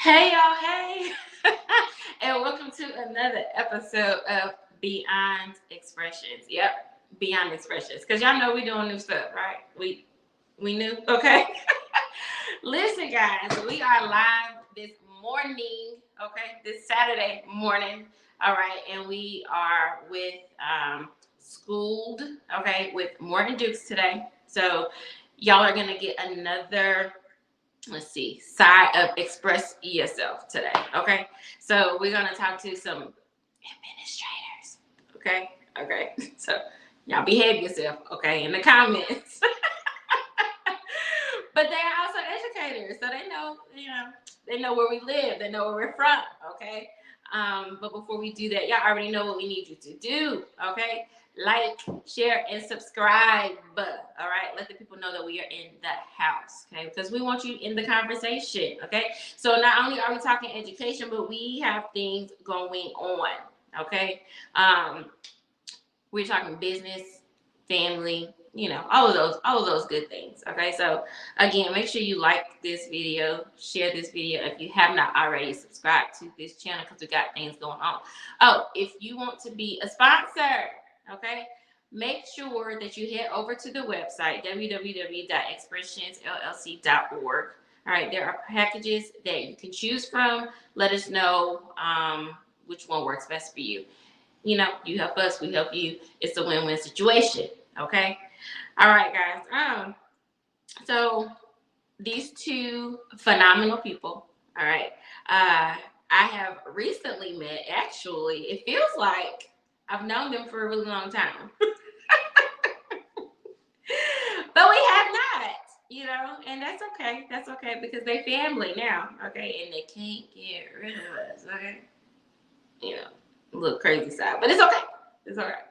Hey y'all, hey, and welcome to another episode of Beyond Expressions. Yep, Beyond Expressions, because y'all know we doing new stuff, right? We knew, okay. Listen, guys, we are live this morning, okay, this Saturday morning, all right, and we are with Schooled, okay, with Morgan Dukes today. So y'all are gonna get another, let's see, side of Express yourself today. Okay. So we're gonna talk to some administrators. Okay. Okay. So y'all behave yourself, okay, in the comments. But they're also educators, so they know where we live, they know where we're from, okay. But before we do that, y'all already know what we need you to do, okay. Like, share, and subscribe. All right, let the people know that we are in the house, okay? Because we want you in the conversation, okay? So not only are we talking education, but we have things going on, okay? We're talking business, family, all of those good things. Okay. So again, make sure you like this video, share this video if you have not already subscribed to this channel, because we got things going on. Oh, if you want to be a sponsor, okay, make sure that you head over to the website www.xpressionsllc.org. All right, there are packages that you can choose from. Let us know which one works best for you. You help us, we help you. It's a win-win situation. Okay. All right, guys. So these two phenomenal people. All right. I have recently met. Actually, it feels like I've known them for a really long time, but we have not. And that's okay. That's okay, because they family now. Okay, and they can't get rid of us. Okay. A little crazy side, but it's okay. It's all right.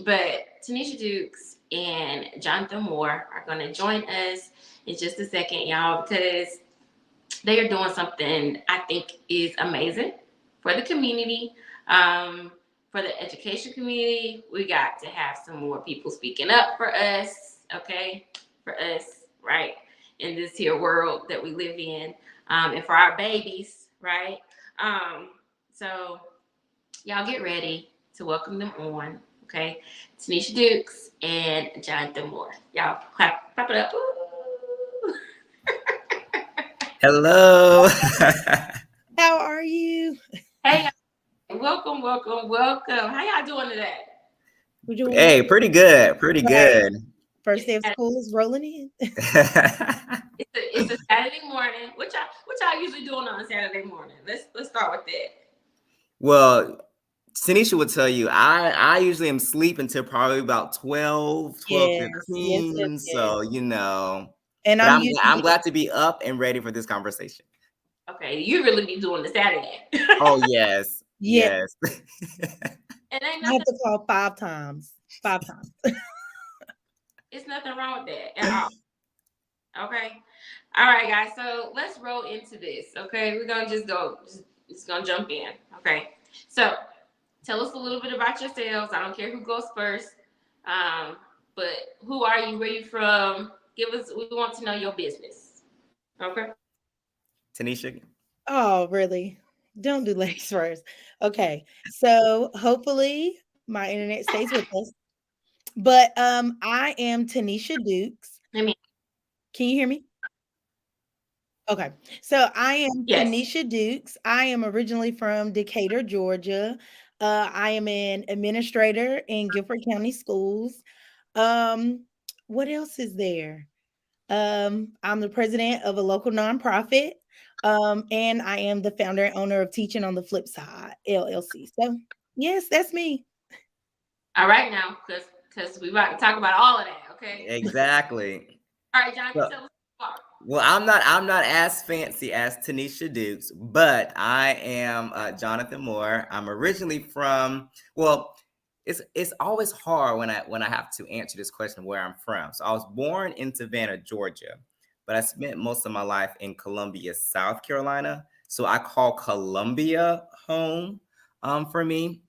But Tanneisha Dukes and Johnathan Moore are going to join us in just a second, y'all, because they are doing something I think is amazing for the community, for the education community. We got to have some more people speaking up for us, okay? For us, right? In this here world that we live in, and for our babies, right? So y'all get ready to welcome them on, okay? Tanneisha Dukes and Johnathan Moore. Y'all clap it up. Ooh. Hello. How are you? Hey, welcome. How y'all doing today? We're doing Hey, pretty good. Pretty right. good. First day of school is rolling in. It's a Saturday morning. What y'all usually doing on a Saturday morning? Let's start with that. Well, Tanisha would tell you, I usually am sleep until probably about 12, Yes, yes, 15. yes. So, And but I'm I'm usually glad to be up and ready for this conversation. Okay, you really be doing the Saturday. Oh, yes. yeah. Yes. It ain't I have nothing. to call 5 times. 5 times. It's nothing wrong with that at all. Okay. All right, guys. So let's roll into this. Okay, we're gonna just gonna jump in. Okay. So tell us a little bit about yourselves. I don't care who goes first. But who are you? Where you from? Give us. We want to know your business. Okay. Tanisha. Oh, really? Don't do ladies first. Okay. So hopefully my internet stays with us. But I am Taneisha Dukes. Let me. Can you hear me? Okay. So I am Yes. Taneisha Dukes. I am originally from Decatur, Georgia. I am an administrator in Guilford County Schools. Um, what else is there? I'm the president of a local nonprofit. And I am the founder and owner of Teaching on the Flip Side, LLC. So yes, that's me. All right now, because we about to talk about all of that. Okay. Exactly. All right, Jonathan. Well, Tell us who you are. well, I'm not as fancy as Tanisha Dukes, but I am Johnathan Moore. I'm originally from, well, it's always hard when I have to answer this question where I'm from. So I was born in Savannah, Georgia, but I spent most of my life in Columbia, South Carolina. So I call Columbia home for me.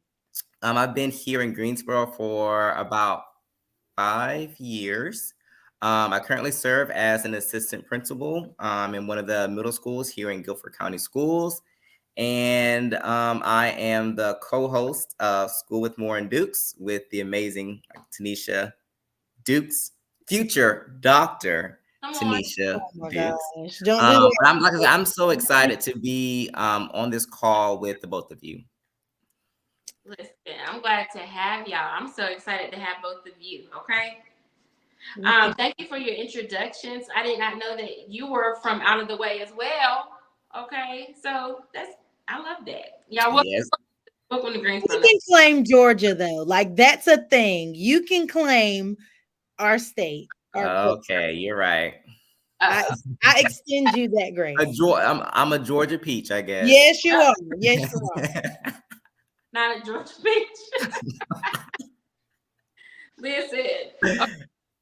I've been here in Greensboro for about 5 years. I currently serve as an assistant principal in one of the middle schools here in Guilford County Schools. And I am the co-host of School with More and Dukes with the amazing Tanneisha Dukes, future Dr. Come on. Taneisha Oh my Dukes. gosh. Don't do But I'm like I said, that. I'm so excited to be on this call with the both of you. Listen, I'm glad to have y'all. I'm so excited to have both of you. Okay. Thank you for your introductions. I did not know that you were from out of the way as well. Okay, so that's I love that. Y'all Yes. welcome to You Greensboro. can claim Georgia though. Like that's a thing. You can claim our state, our culture. Okay, you're right. I Uh, I extend you that grace. I'm a Georgia peach, I guess. Yes, you are. Yes, you are. not at Georgia Beach. Listen,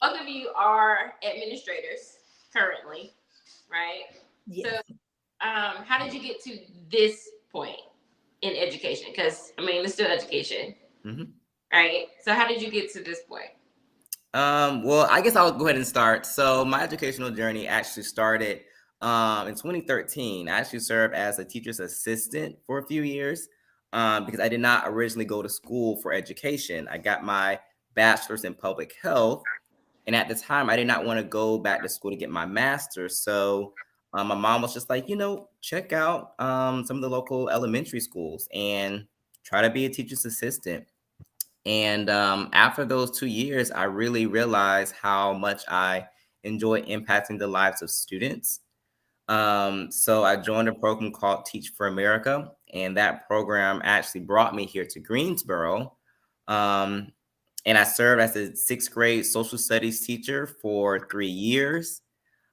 both of you are administrators currently, right? So, Yes. how did you get to this point in education? Because I mean, it's still education, Mhm. right? So, how did you get to this point? Well, I guess I'll go ahead and start. So my educational journey actually started in 2013. I actually served as a teacher's assistant for a few years because I did not originally go to school for education. I got my bachelor's in public health, and at the time, I did not want to go back to school to get my master's. So my mom was just like, check out some of the local elementary schools and try to be a teacher's assistant. And after those 2 years, I really realized how much I enjoy impacting the lives of students. So I joined a program called Teach for America, and that program actually brought me here to Greensboro. Um, and I served as a sixth grade social studies teacher for 3 years.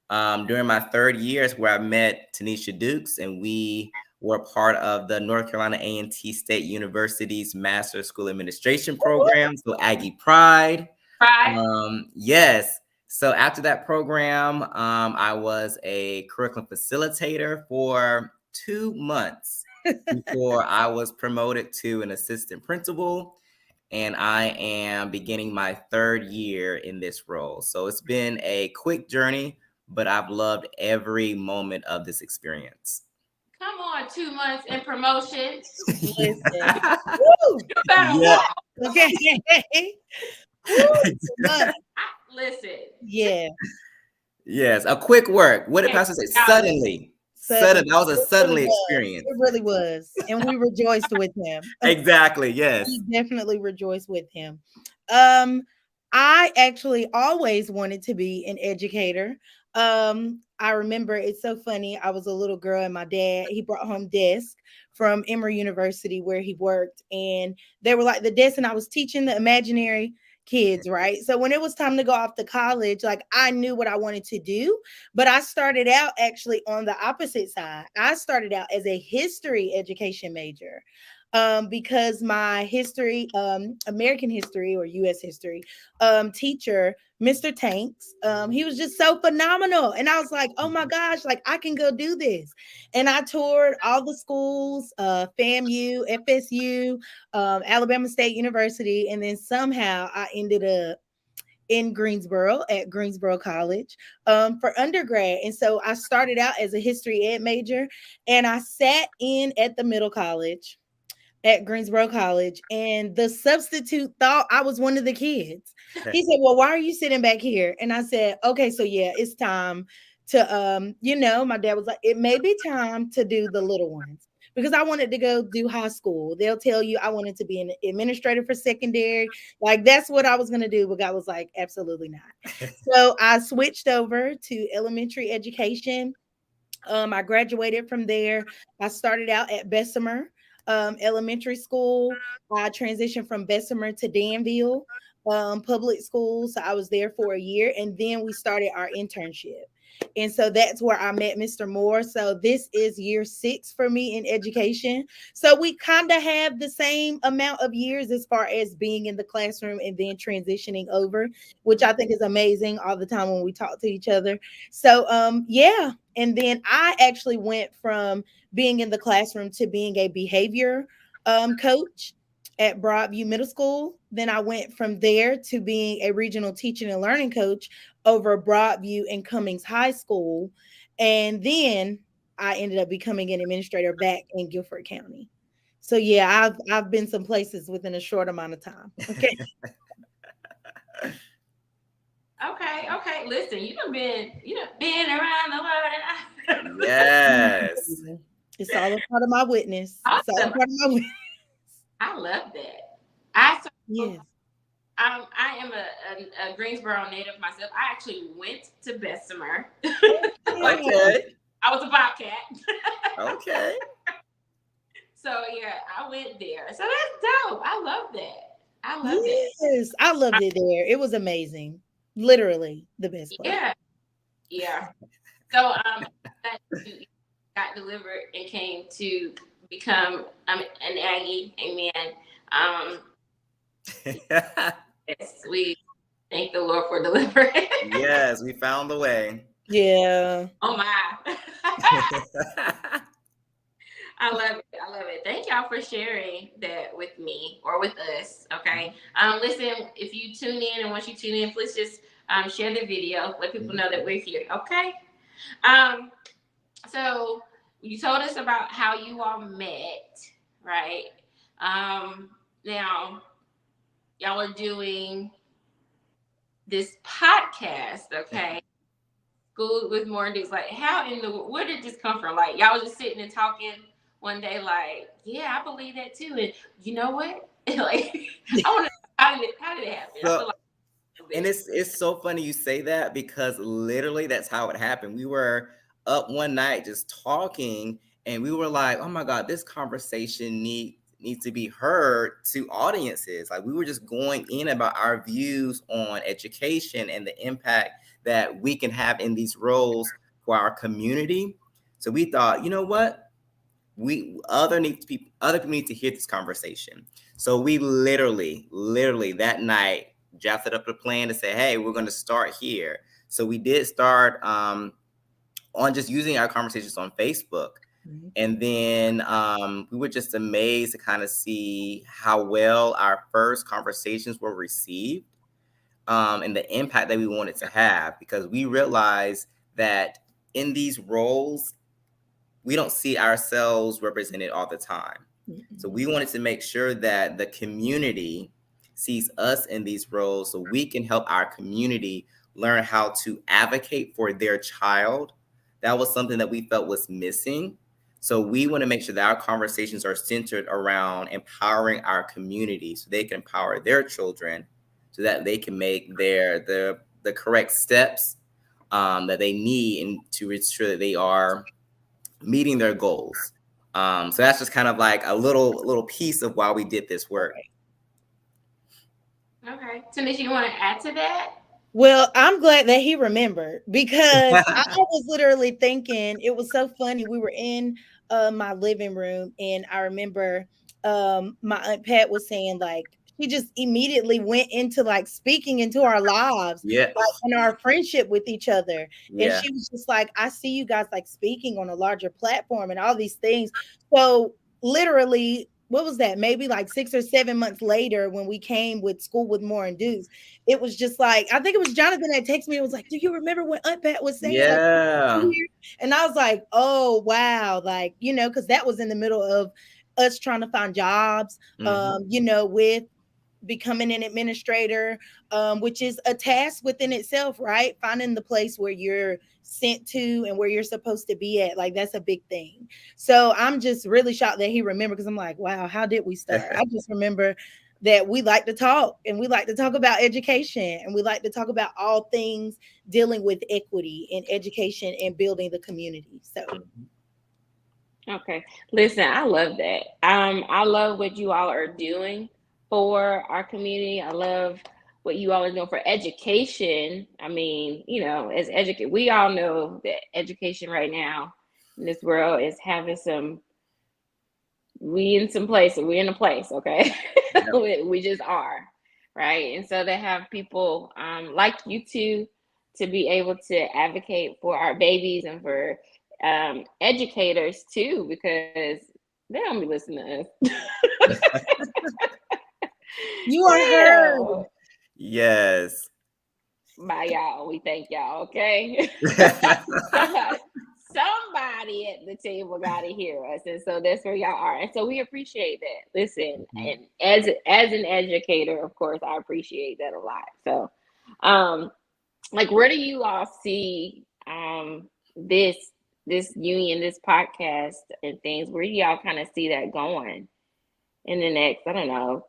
During my third year is where I met Taneisha Dukes, and we were part of the North Carolina A&T State University's Master School Administration program, so Aggie Pride. Right. Yes. So after that program, I was a curriculum facilitator for 2 months before I was promoted to an assistant principal, and I am beginning my third year in this role. So it's been a quick journey, but I've loved every moment of this experience. Come on, 2 months in promotion. Listen. Woo! You better Yeah. walk. Okay. Woo! Look, Listen. yeah. Yes, a quick work. What did Okay, Pastor say? y'all listen. Suddenly. Suddenly. Sudden. That was a It really suddenly was. experience. It really was. And we rejoiced with him. Exactly. Yes. We definitely rejoiced with him. Um, I actually always wanted to be an educator. I remember it's so funny. I was a little girl and my dad, he brought home desks from Emory University where he worked, and they were like the desks, and I was teaching the imaginary kids, right? So when it was time to go off to college, like I knew what I wanted to do, but I started out actually on the opposite side. I started out as a history education major because my history, American history or US history teacher, Mr. Tanks, he was just so phenomenal. And I was like, oh my gosh, like I can go do this. And I toured all the schools, FAMU, FSU, Alabama State University. And then somehow I ended up in Greensboro at Greensboro College for undergrad. And so I started out as a history ed major, and I sat in at the middle college at Greensboro College, and the substitute thought I was one of the kids. He said, "Well, why are you sitting back here?" And I said, "Okay, so yeah, it's time to my dad was like, it may be time to do the little ones." Because I wanted to go do high school. They'll tell you I wanted to be an administrator for secondary. Like that's what I was going to do. But God was like, absolutely not. So I switched over to elementary education. I graduated from there. I started out at Bessemer Elementary School. I transitioned from Bessemer to Danville Public School. So I was there for a year, and then we started our internship. And so that's where I met Mr. Moore. So this is year 6 for me in education. So we kind of have the same amount of years as far as being in the classroom and then transitioning over, which I think is amazing all the time when we talk to each other. So yeah, and then I actually went from being in the classroom to being a behavior coach. at Broadview Middle School. Then I went from there to being a regional teaching and learning coach over Broadview and Cummings High School. And then I ended up becoming an administrator back in Guilford County. So yeah, I've been some places within a short amount of time. Okay. Okay. Listen, you done been around the world, and Yes. It's all a part of my witness. It's all a awesome. part of my witness. I love that. I so Yes. I am a Greensboro native myself. I actually went to Bessemer. Okay. Okay. I was a Bobcat. Okay. So yeah, I went there. So that's dope. I love that. I love that. Yes. I loved it there. It was amazing. Literally the best place. Yeah, yeah. So that you got delivered and came to become an Aggie. Amen. Um, yes, we thank the Lord for deliverance. Yes, we found the way. Yeah. Oh my. I love it. I love it. Thank y'all for sharing that with me or with us. Okay. Listen, if you tune in and once you tune in, please just share the video. Let people know that we're here. Okay. Um, so you told us about how you all met, right? Now y'all are doing this podcast, okay? School with more dudes. Like, how in the where did this come from? Like, y'all was just sitting and talking one day, like, yeah, I believe that too. And you know what? Like, I want to. How did it happen? I feel So, like and it's so funny you say that because literally that's how it happened. We were up one night just talking, and we were like, "Oh my God, this conversation needs to be heard to audiences." Like we were just going in about our views on education and the impact that we can have in these roles for our community. So we thought, you know what? Other people need to hear this conversation. So we literally that night drafted up a plan to say, hey, we're going to start here. So we did start on just using our conversations on Facebook. And then we were just amazed to kind of see how well our first conversations were received, and the impact that we wanted to have, because we realized that in these roles we don't see ourselves represented all the time. So we wanted to make sure that the community sees us in these roles so we can help our community learn how to advocate for their child. That was something that we felt was missing. So we want to make sure that our conversations are centered around empowering our community so they can empower their children so that they can make the correct steps that they need to ensure that they are meeting their goals. So that's just kind of like a little piece of why we did this work. okay. Tanisha, you want to add to that? Well, I'm glad that he remembered because I was literally thinking it was so funny. We were in my living room and I remember my aunt Pat was saying like she just immediately went into like speaking into our lives, Yeah. like in our friendship with each other. And Yeah. she was just like, I see you guys like speaking on a larger platform and all these things. So literally, what was that? Maybe like 6 or 7 months later, when we came with School with More and Dukes, it was just like, I think it was Johnathan that texted me and was like, do you remember what Aunt Pat was saying? Like, Yeah. and I was like, oh wow, like, because that was in the middle of us trying to find jobs, with becoming an administrator, which is a task within itself, right? Finding the place where you're sent to and where you're supposed to be at, like that's a big thing. So I'm just really shocked that he remembered because I'm like, wow, how did we start? I just remember that we like to talk and we like to talk about education and we like to talk about all things dealing with equity in education and building the community. So Okay. Listen, I love that. I love what you all are doing for our community. I love what you all are doing for education. I mean, as educate, we all know that education right now in this world is having some. We're in a place, okay? We just are, right? And so they have people like you two to be able to advocate for our babies and for educators too, because they don't be listening to us. You are heard. Yes. By y'all, we thank y'all. Okay. somebody, somebody at the table got to hear us, and so that's where y'all are. And so we appreciate that. Listen, and as an educator, of course, I appreciate that a lot. So, like, where do you all see this union, this podcast, and things? Where do y'all kind of see that going in the next, I don't know,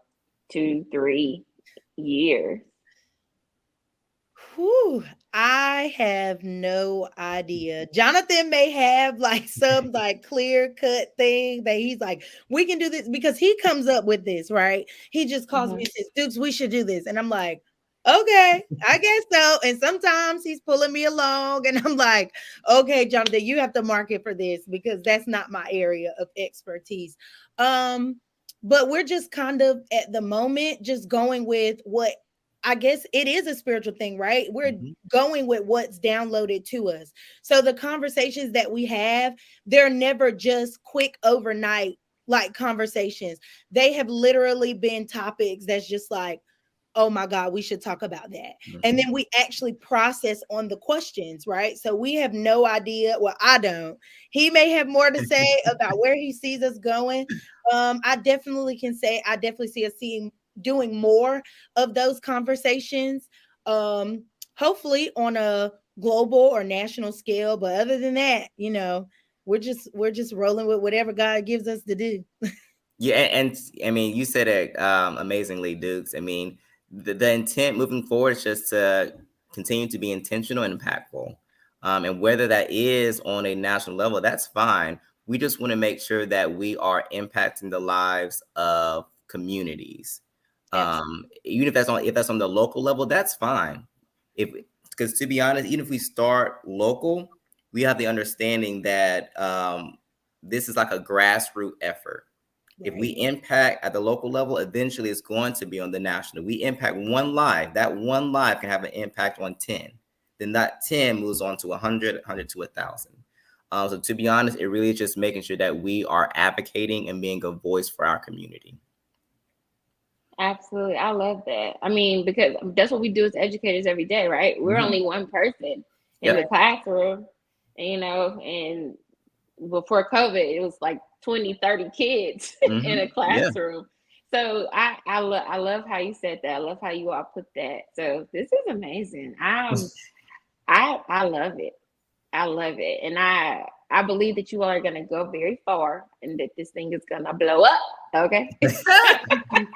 2-3 years? Whew, I have no idea. Johnathan may have like some like clear cut thing that he's like, we can do this because he comes up with this, right? He just calls me and says, Dukes, we should do this. And I'm like, okay, I guess so. And sometimes he's pulling me along, and I'm like, okay, Johnathan, you have to market for this because that's not my area of expertise. But we're just kind of at the moment just going with what I guess it is a spiritual thing, right? We're going with what's downloaded to us. So the conversations that we have, they're never just quick overnight like conversations. They have literally been topics that's just like, oh my God, we should talk about that. And then we actually process on the questions, right? So we have no idea. Well, I don't. He may have more to say about where he sees us going. I definitely can say, I definitely see us doing more of those conversations. Hopefully on a global or national scale. But other than that, we're just rolling with whatever God gives us to do. Yeah, and I mean, you said it amazingly, Dukes. I mean, the intent moving forward is just to continue to be intentional and impactful. And whether that is on a national level, that's fine. We just want to make sure that we are impacting the lives of communities. Even if that's on the local level, that's fine. Because to be honest, even if we start local, we have the understanding that this is like a grassroots effort. If we impact at the local level, eventually it's going to be on the national. We impact one life. That one life can have an impact on 10. Then that 10 moves on to 100, 100 to 1,000. So to be honest, it really is just making sure that we are advocating and being a voice for our community. Absolutely. I love that. I mean, because that's what we do as educators every day, right? We're only one person in the classroom, and before COVID, it was like 20, 30 kids in a classroom. So I love how you said that. I love how you all put that. So this is amazing. I love it. I love it. And I believe that you all are going to go very far and that this thing is going to blow up. Okay.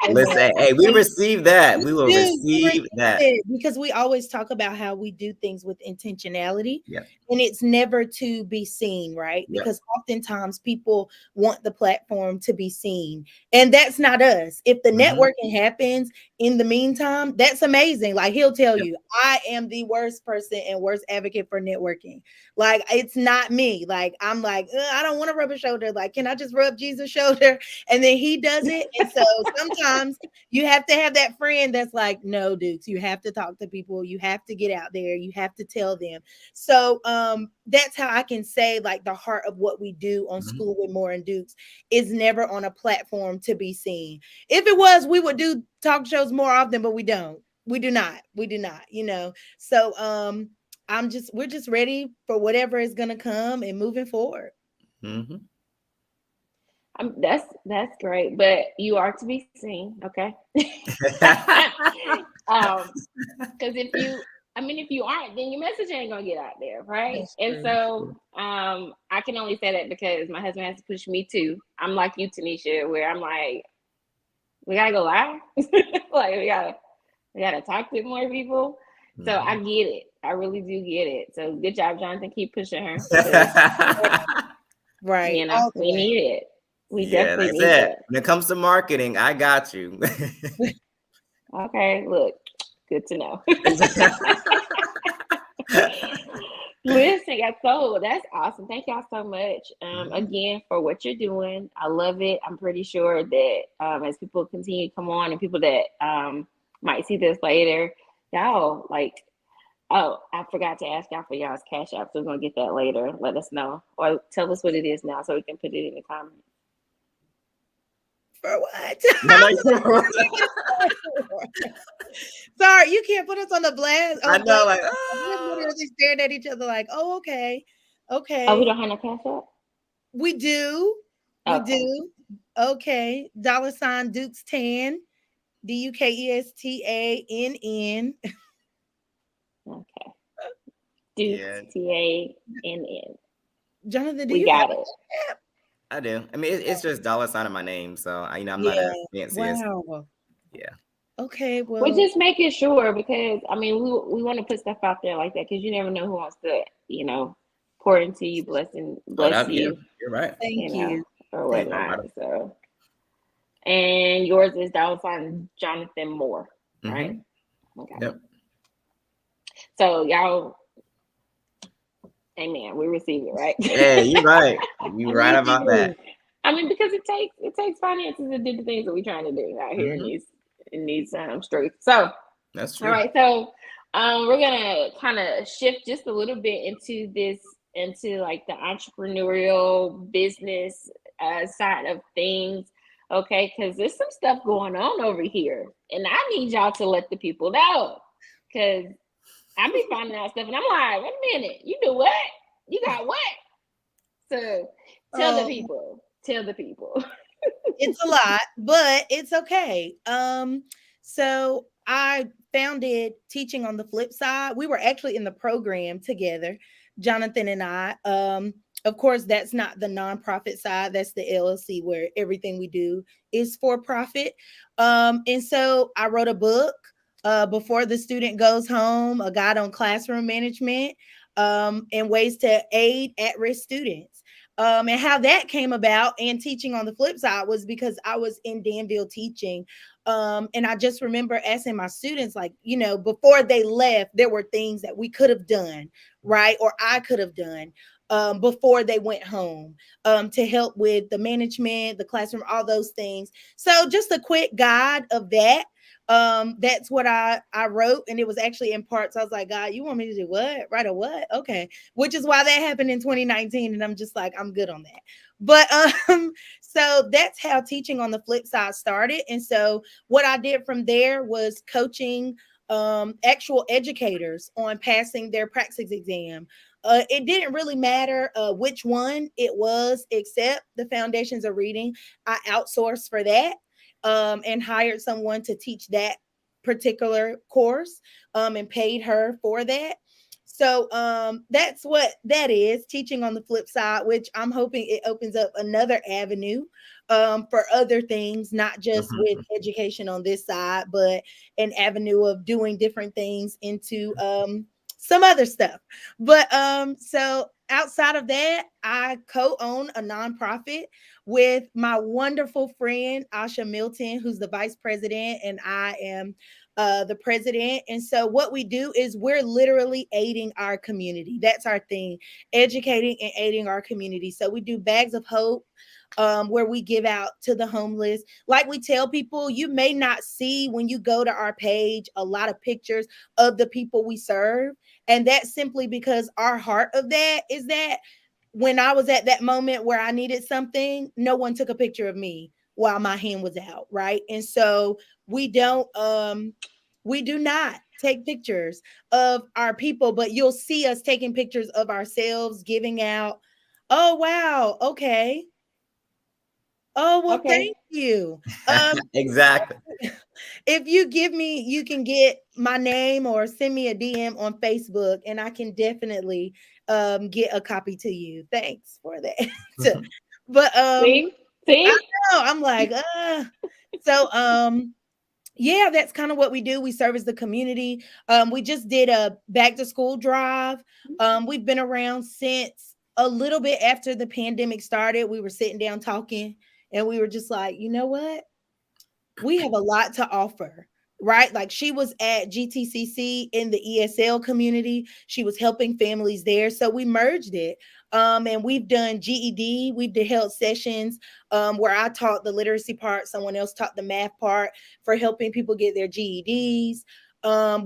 Listen, hey, we receive that. We will receive that. Because we always talk about how we do things with intentionality. Yep. And it's never to be seen, right? Yep. Because oftentimes people want the platform to be seen. And that's not us. If the networking happens in the meantime, that's amazing. Like he'll tell you, I am the worst person and worst advocate for networking. Like it's not me. Like I'm like, I don't want to rub a shoulder. Like, can I just rub Jesus' shoulder? And then he does it. And so sometimes you have to have that friend that's like, no, Dukes, you have to talk to people. You have to get out there. You have to tell them. So that's how I can say like the heart of what we do on School with More and Dukes is never on a platform to be seen. If it was, we would do talk shows more often, but we don't. We do not. So we're just ready for whatever is gonna come and moving forward. That's great, but you are to be seen, okay? Because if you aren't, then your message ain't gonna get out there, right? And so I can only say that because my husband has to push me too. I'm like you, Tanneisha, where I'm like, we gotta go live. Like we gotta talk to more people. So I get it. I really do get it. So good job, Johnathan. Keep pushing her. Right. We need it. We definitely need it. When it comes to marketing, I got you. Okay, look, good to know. Listen, that's awesome. Thank y'all so much again for what you're doing. I love it. I'm pretty sure that as people continue to come on and people that might see this later, y'all I forgot to ask y'all for y'all's Cash App, so we're gonna get that later. Let us know or tell us what it is now so we can put it in the comments. For what? No, no, you're right. Sorry, you can't put us on the blast. I On blast. know, like, We're ah. literally staring at each other like, oh, okay. Oh, we Okay. don't have no cash up. We do. We Okay. do. Okay. Dollar sign Dukes Tan. DUKESTANN. Okay. Dukes Yeah, TANN. Jonathan, do We you have got it. an app? I do. I mean, it's just dollar sign in my name, so I'm not Yeah. as fancy as Wow. yeah. Okay. We're Well, just making sure because I mean we want to put stuff out there like that because you never know who wants to pour into you, Oh, bless that yeah, you, you're right. thank you. or Hey, no whatnot. matter. So and yours is dollar sign Jonathan Moore, right? Mm-hmm. Okay. Yep. So y'all, amen. We receive it, right? Hey, you're right. You're right We about that. do. I mean, because it takes finances to do the things that we're trying to do out here in Mm-hmm. these streets. So That's all true. right, so we're gonna kind of shift just a little bit into like the entrepreneurial business side of things, okay? Because there's some stuff going on over here, and I need y'all to let the people know, because I be finding out stuff, and I'm like, wait a minute, you do what? You got what? So tell the Oh, people, tell the people. it's a lot, but it's okay. So I founded Teaching on the Flip Side. We were actually in the program together, Jonathan and I. Of course, that's not the nonprofit side, that's the LLC where everything we do is for profit. And so I wrote a book before the student goes home, a guide on classroom management and ways to aid at-risk students. And how that came about and teaching on the flip side was because I was in Danville teaching. And I just remember asking my students, like, before they left, there were things that we could have done, right? Or I could have done before they went home to help with the management, the classroom, all those things. So just a quick guide of that. That's what I wrote, and it was actually in parts. I was like, God, you want me to do what? Write a what? Okay, which is why that happened in 2019, and I'm just like, I'm good on that. But so that's how Teaching on the Flip Side started. And so what I did from there was coaching actual educators on passing their praxis exam. It didn't really matter which one it was, except the foundations of reading. I outsourced for that and hired someone to teach that particular course and paid her for that. So that's what that is, Teaching on the Flip Side, which I'm hoping it opens up another avenue for other things, not just with Mm-hmm. education on this side, but an avenue of doing different things into some other stuff. But so outside of that, I co-own a nonprofit with my wonderful friend Asha Milton, who's the vice president, and I am the president. And so what we do is we're literally aiding our community. That's our thing, educating and aiding our community. So we do bags of hope. Where we give out to the homeless. Like we tell people, you may not see when you go to our page a lot of pictures of the people we serve. And that's simply because our heart of that is that when I was at that moment where I needed something, no one took a picture of me while my hand was out, right? And so we do not take pictures of our people, but you'll see us taking pictures of ourselves, giving out. Oh wow, okay. Oh well, Okay. thank you. Um, Exactly. if you give me, you can get my name or send me a DM on Facebook, and I can definitely get a copy to you. Thanks for that. But See, I see. know I'm like, so yeah, that's kind of what we do. We service the community. We just did a back to school drive. We've been around since a little bit after the pandemic started. We were sitting down talking, and we were just like, you know what? We have a lot to offer, right? Like she was at GTCC in the ESL community. She was helping families there. So we merged it. And we've done GED. We've held sessions where I taught the literacy part, someone else taught the math part for helping people get their GEDs.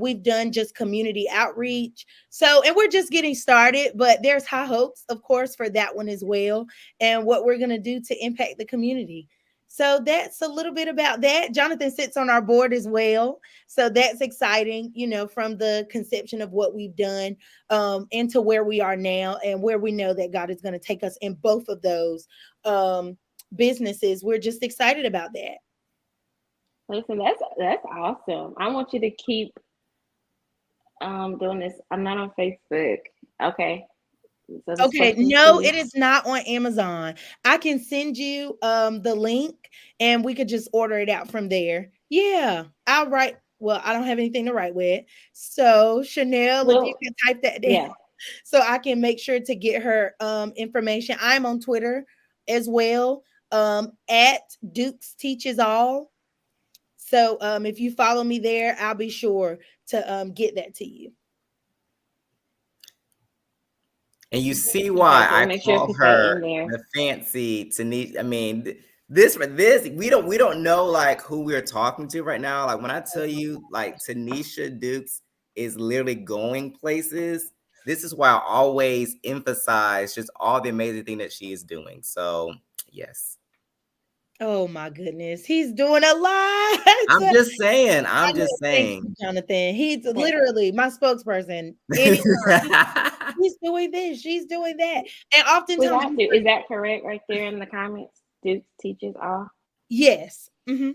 We've done just community outreach. So, and we're just getting started, but there's high hopes, of course, for that one as well. And what we're going to do to impact the community. So that's a little bit about that. Jonathan sits on our board as well. So that's exciting, from the conception of what we've done into where we are now and where we know that God is going to take us in both of those um, businesses. We're just excited about that. Listen, that's awesome. I want you to keep doing this. I'm not on Facebook. Okay. So this Okay, question no, two. it is not on Amazon. I can send you the link and we could just order it out from there. Yeah, I'll write. Well, I don't have anything to write with. So, Chanel, if you Well, can type that down yeah. so I can make sure to get her information. I'm on Twitter as well. At Dukes Teaches All. So if you follow me there, I'll be sure to get that to you. And you see Okay, why so I make sure to call put that her in there. the fancy Tanisha. I mean, this we don't know like who we're talking to right now. Like when I tell you like Tanisha Dukes is literally going places. This is why I always emphasize just all the amazing thing that she is doing. So yes. Oh my goodness, he's doing a lot. I'm just saying. I I'm know. just Thank you, saying. Jonathan. He's literally my spokesperson. Anytime he's doing this, she's doing that, and We oftentimes, got to. Is that correct right there in the comments? Dukes teaches all. yes. Okay.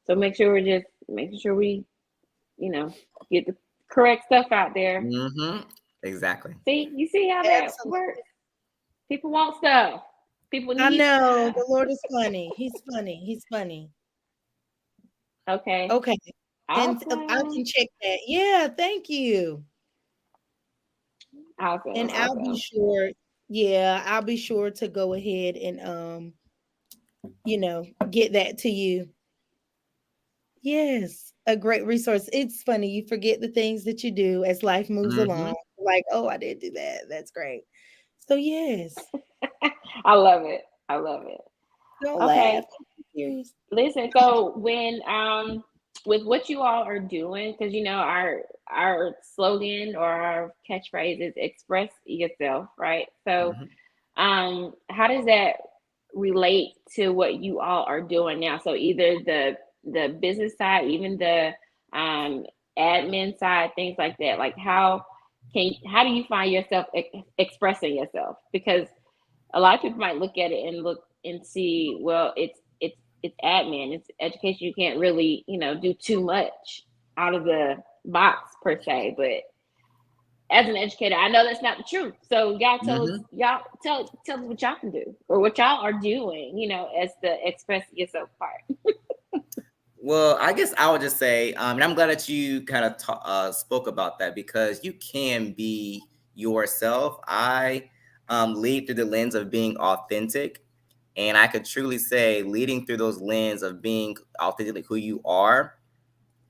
So make sure we're just making sure we, you know, get the correct stuff out there. Mm-hmm. Exactly. See, you see how that Absolutely. works? People want stuff. People I need know stuff. the Lord is funny. He's funny. He's funny. Okay. Okay, and I can Awesome. check that. Yeah, thank you. Awesome. And I'll be Awesome. sure. Yeah, I'll be sure to go ahead and get that to you. Yes, a great resource. It's funny, you forget the things that you do as life moves Mm-hmm. along. Like, oh, I did do that. That's great. So yes, I love it. I love it. don't laugh. Okay. I'm serious. Listen, so when with what you all are doing, because our slogan or our catchphrase is express yourself, right? So Mm-hmm. how does that relate to what you all are doing now? So either the business side, even the um admin side, things like that. Like how do you find yourself expressing yourself? Because a lot of people might look at it and look and see, well, it's admin, it's education. You can't really, do too much out of the box per se. But as an educator, I know that's not the truth. So Mm-hmm. y'all tell us what y'all can do or what y'all are doing, as the express yourself part. Well, I guess I would just say, and I'm glad that you kind of spoke about that because you can be yourself. I lead through the lens of being authentic, and I could truly say, leading through those lens of being authentically who you are,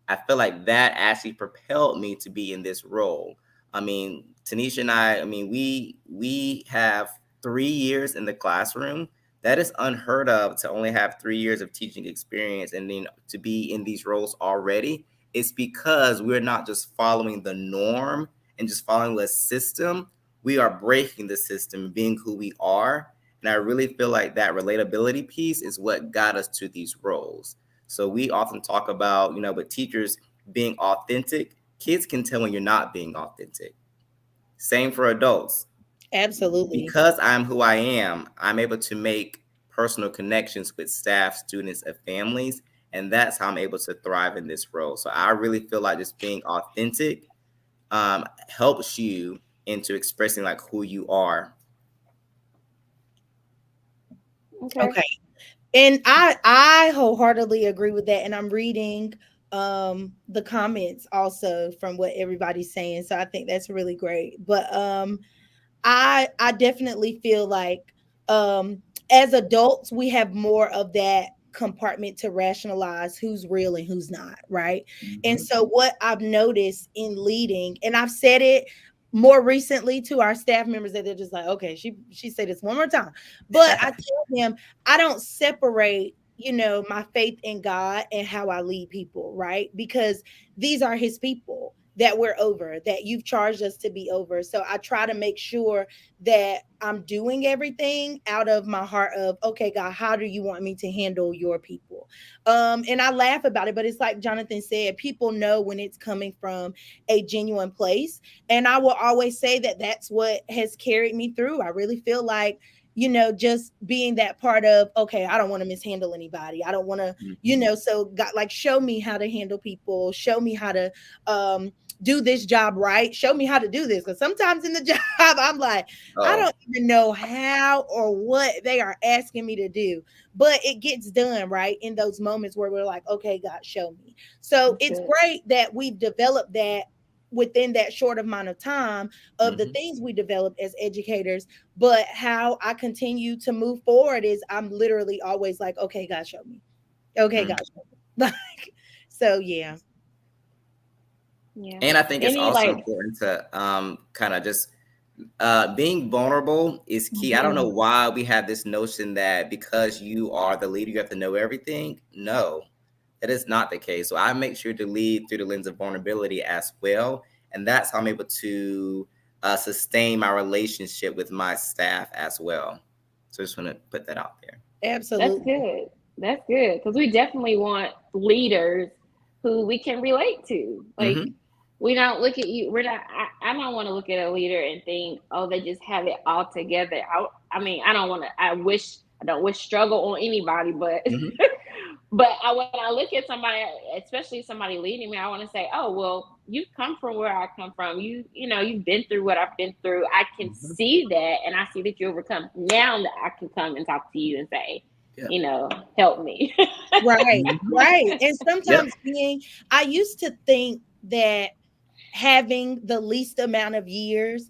I feel like that actually propelled me to be in this role. I mean, Tanisha and I mean, we have 3 years in the classroom. That is unheard of to only have 3 years of teaching experience and then to be in these roles already. It's because we're not just following the norm and just following the system. We are breaking the system, being who we are. And I really feel like that relatability piece is what got us to these roles. So we often talk about, with teachers being authentic, kids can tell when you're not being authentic. Same for adults. Absolutely. Because I'm who I am, I'm able to make personal connections with staff, students, and families. And that's how I'm able to thrive in this role. So I really feel like just being authentic helps you into expressing like who you are. Okay. Okay. And I wholeheartedly agree with that. And I'm reading the comments also from what everybody's saying. So I think that's really great. But I definitely feel like as adults we have more of that compartment to rationalize who's real and who's not, right? And Mhm. so what I've noticed in leading, and I've said it more recently to our staff members that they're just like, okay, she said this one more time. But I tell them I don't separate, my faith in God and how I lead people, right? Because these are his people. that we're over, that you've charged us to be over. So I try to make sure that I'm doing everything out of my heart of, okay, God, how do you want me to handle your people? And I laugh about it, but it's like Johnathan said, people know when it's coming from a genuine place. And I will always say that that's what has carried me through. I really feel like, just being that part of, okay, I don't want to mishandle anybody. I don't want to, Mhm. so God, like, show me how to handle people, show me how to do this job right, show me how to do this. Because sometimes in the job, I'm like, I Oh. don't even know how or what they are asking me to do, but it gets done right in those moments where we're like, okay, God, show me. So That's it's good. great that we've developed that within that short amount of time of the Mhm. things we developed as educators. But how I continue to move forward is I'm literally always like, okay, God, show me. Okay, Mhm. God, show me. Like, so yeah. Yeah. And I think it's Any also like, important to kind of just being vulnerable is key. I don't know Mhm. why we have this notion that because you are the leader, you have to know everything. No, that is not the case. So I make sure to lead through the lens of vulnerability as well. And that's how I'm able to sustain my relationship with my staff as well. So I just want to put that out there. that's Absolutely. good. That's good. Because we definitely want leaders who we can relate to. Like, Hmm. we don't look at you. We're not. I don't want to look at a leader and think, oh, they just have it all together. I mean, I don't want to. I don't wish struggle on anybody, but Hmm. but when I look at somebody, especially somebody leading me, I want to say, oh, well, you've come from where I come from. You've been through what I've been through. I can Hmm. see that, and I see that you overcome. Now that I can come and talk to you and say, Yeah. help me. Right, Hmm. right. And Yep. sometimes I used to think that having the least amount of years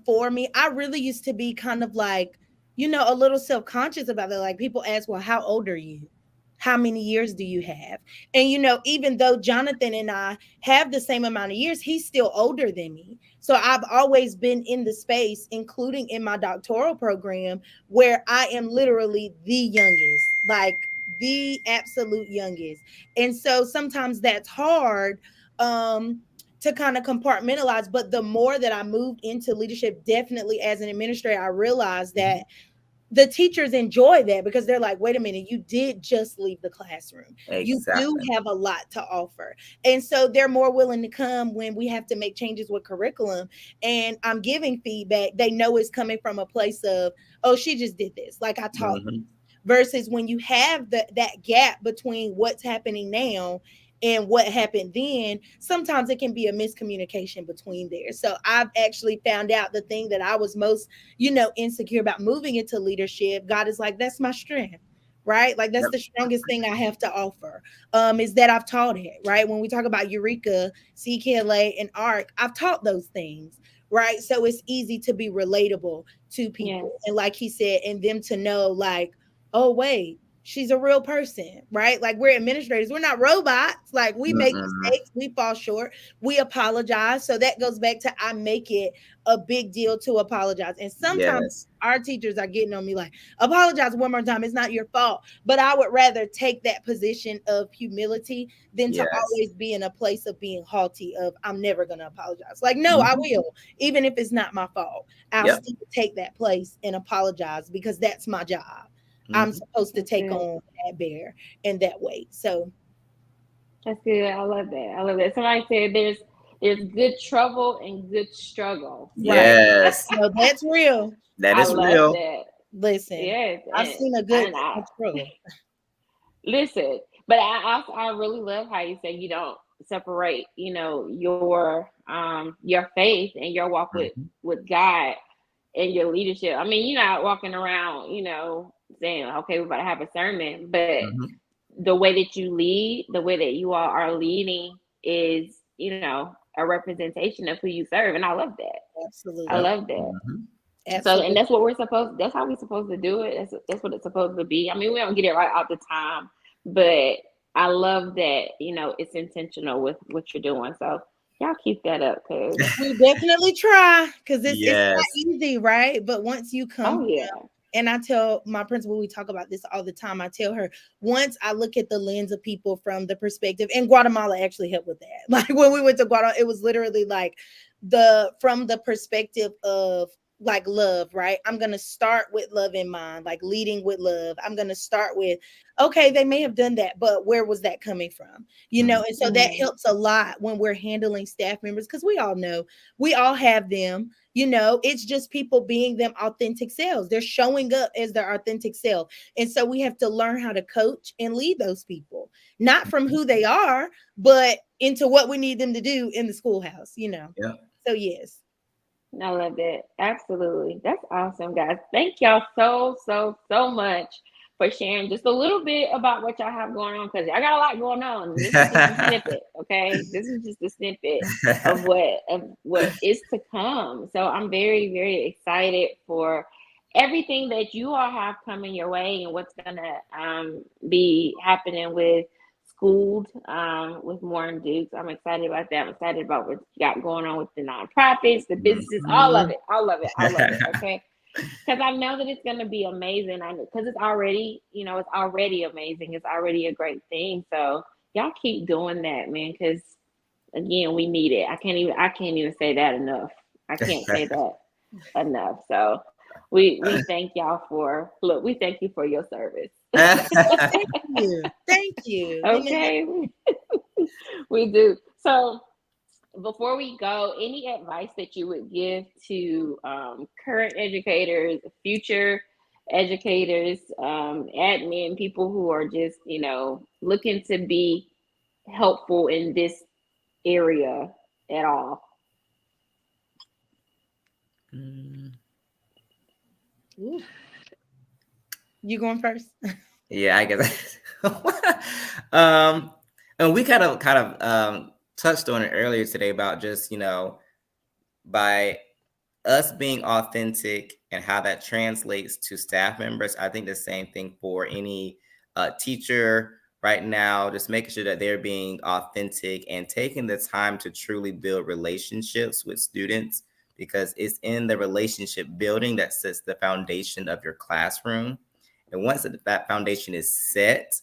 for me, I really used to be kind of like, a little self-conscious about it. Like, people ask, well, how old are you? How many years do you have? And even though Johnathan and I have the same amount of years, he's still older than me. So I've always been in the space, including in my doctoral program, where I am literally the youngest, like the absolute youngest. And so sometimes that's hard to kind of compartmentalize. But the more that I moved into leadership, definitely as an administrator, I realized Hmm. that the teachers enjoy that because they're like, wait a minute, you did just leave the classroom. You do Exactly. have a lot to offer. And so they're more willing to come when we have to make changes with curriculum and I'm giving feedback. They know it's coming from a place of, oh, she just did this. Like, I taught this. Hmm. Versus when you have that gap between what's happening now and what happened then, sometimes it can be a miscommunication between there. So I've actually found out the thing that I was most, insecure about moving into leadership. God is like, that's my strength. Right, like that's Yep. the strongest thing I have to offer. Is that I've taught it. Right, when we talk about Eureka, CKLA, and ARC, I've taught those things. Right, so it's easy to be relatable to Yes. people, and like he said, and them to know, like, oh wait, she's a real person, right? Like, we're administrators, we're not robots. Like, we make Mm-mm. mistakes, we fall short, we apologize. So that goes back to, I make it a big deal to apologize. And sometimes Yes. our teachers are getting on me like, apologize one more time, it's not your fault. But I would rather take that position of humility than to Yes. always be in a place of being haughty of, I'm never going to apologize. Like, no, I Hmm. will. Even if it's not my fault, I'll Yep. still take that place and apologize because that's my job. I'm Hmm. supposed to That's take good. on that bear and that weight. So That's good. I love that. I love that. Somebody said there's good trouble and good struggle. right. Yes. No, that's real. That I is love real. that. Listen, Yes, I've and seen a good and I struggle. listen, but I really love how you say you don't separate, your faith and your walk with Mhm. God and your leadership. I mean, you're not walking around, saying, okay, we're about to have a sermon, but Mhm. the way that you lead, the way that you all are leading is, a representation of who you serve. And I love that. I Yep. Absolutely. love that. Mhm. So, and Absolutely. that's how we're supposed to do it. That's what it's supposed to be. I mean, we don't get it right all the time, but I love that, it's intentional with what you're doing. So y'all keep that up, cause We definitely try because it's not Yes. easy, right? But once you come oh from yeah, And I tell my principal, we talk about this all the time. I tell her, once I look at the lens of people from the perspective, and Guatemala actually helped with that. Like when we went to Guatemala, it was literally like from the perspective of like love, right? I'm going to start with love in mind, like leading with love. I'm going to start with, okay, they may have done that, but where was that coming from? You know, Mm. and so that helps a lot when we're handling staff members, because we all know we all have them. You know, it's just people being them authentic selves. They're showing up as their authentic self. And so we have to learn how to coach and lead those people, not from who they are, but into what we need them to do in the schoolhouse, you know. Yeah. So yes. I love that. Absolutely. That's awesome, guys. Thank y'all so much for sharing just a little bit about what y'all have going on, because I got a lot going on. This is just a snippet, okay? This is just a snippet of what is to come. So I'm very, very excited for everything that you all have coming your way and what's gonna be happening with schooled with Warren Dukes. I'm excited about that. I'm excited about what you got going on with the nonprofits, the businesses, all of Mhm. it, all of it, all of it. Okay. Because I know that it's going to be amazing. I know because it's already, it's already amazing. It's already a great thing. So y'all keep doing that, man. Because again, we need it. I can't even say that enough. I can't say that enough. So we thank y'all for look. We thank you for your service. Thank you. Thank you. You know, Okay, we do. So before we go, any advice that you would give to current educators, future educators, admin, people who are just, looking to be helpful in this area at all? Mm. ooh, you going first? Yeah, I guess. um, and we kind of touched on it earlier today about just by us being authentic and how that translates to staff members. I think the same thing for any teacher right now, just making sure that they're being authentic and taking the time to truly build relationships with students, because it's in the relationship building that sets the foundation of your classroom. And once that foundation is set,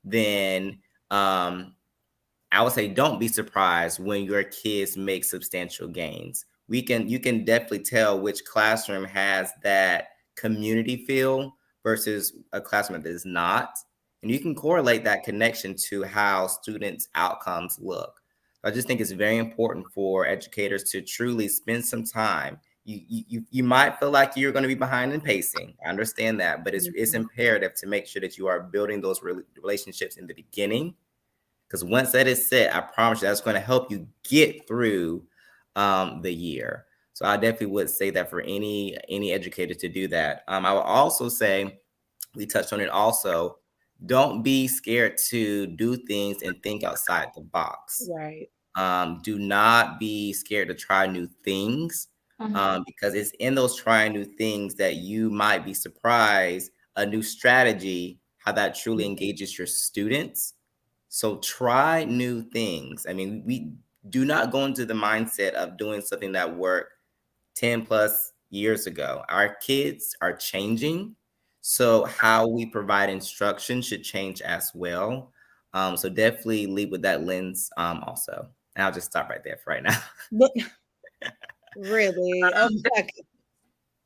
then I would say don't be surprised when your kids make substantial gains. You can definitely tell which classroom has that community feel versus a classroom that does not. And you can correlate that connection to how students' outcomes look. I just think it's very important for educators to truly spend some time. You might feel like you're going to be behind in pacing. I understand that, but it's Mhm. imperative to make sure that you are building those relationships in the beginning, because once that is set, I promise you that's going to help you get through the year. So I definitely would say that for any educator to do that. I would also say, we touched on it also, don't be scared to do things and think outside the box. Right. Do not be scared to try new things, because it's in those trying new things that you might be surprised a new strategy, how that truly engages your students. So try new things. I mean, we do not go into the mindset of doing something that worked 10 plus years ago. Our kids are changing. So how we provide instruction should change as well. So definitely lead with that lens also. And I'll just stop right there for right now. But really, oh my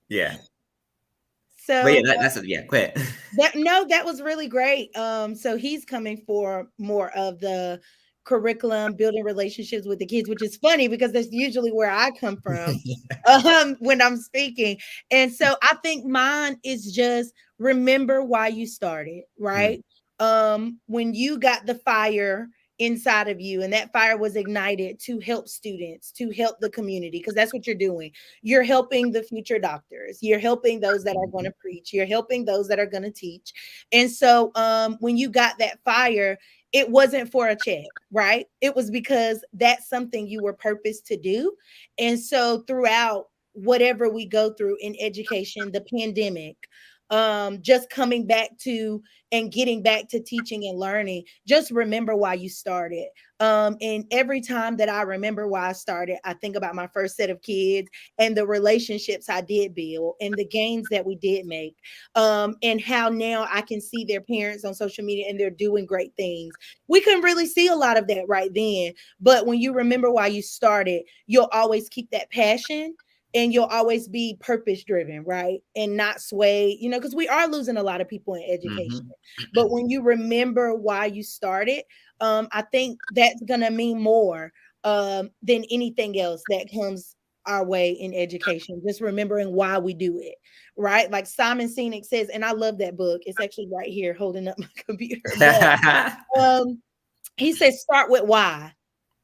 Yeah. But yeah, so that's it. Yeah, quit. that no, that was really great. So he's coming for more of the curriculum, building relationships with the kids, which is funny because that's usually where I come from when I'm speaking. And so I think mine is just remember why you started, Mm, right? When you got the fire inside of you and that fire was ignited to help students, to help the community, because that's what you're doing. You're helping the future doctors, you're helping those that are going to preach, you're helping those that are going to teach. And so when you got that fire, it wasn't for a check, right? It was because that's something you were purposed to do. And so throughout whatever we go through in education, the pandemic, just coming back to and getting back to teaching and learning, just remember why you started. And every time that I remember why I started, I think about my first set of kids and the relationships I did build and the gains that we did make, and how now I can see their parents on social media and they're doing great things. We couldn't really see a lot of that right then, but when you remember why you started, you'll always keep that passion and you'll always be purpose driven, right? And not sway, because we are losing a lot of people in education. Mhm. But when you remember why you started, I think that's gonna mean more than anything else that comes our way in education. Just remembering why we do it, right? Like Simon Sinek says, and I love that book. It's actually right here holding up my computer, but um he says start with why,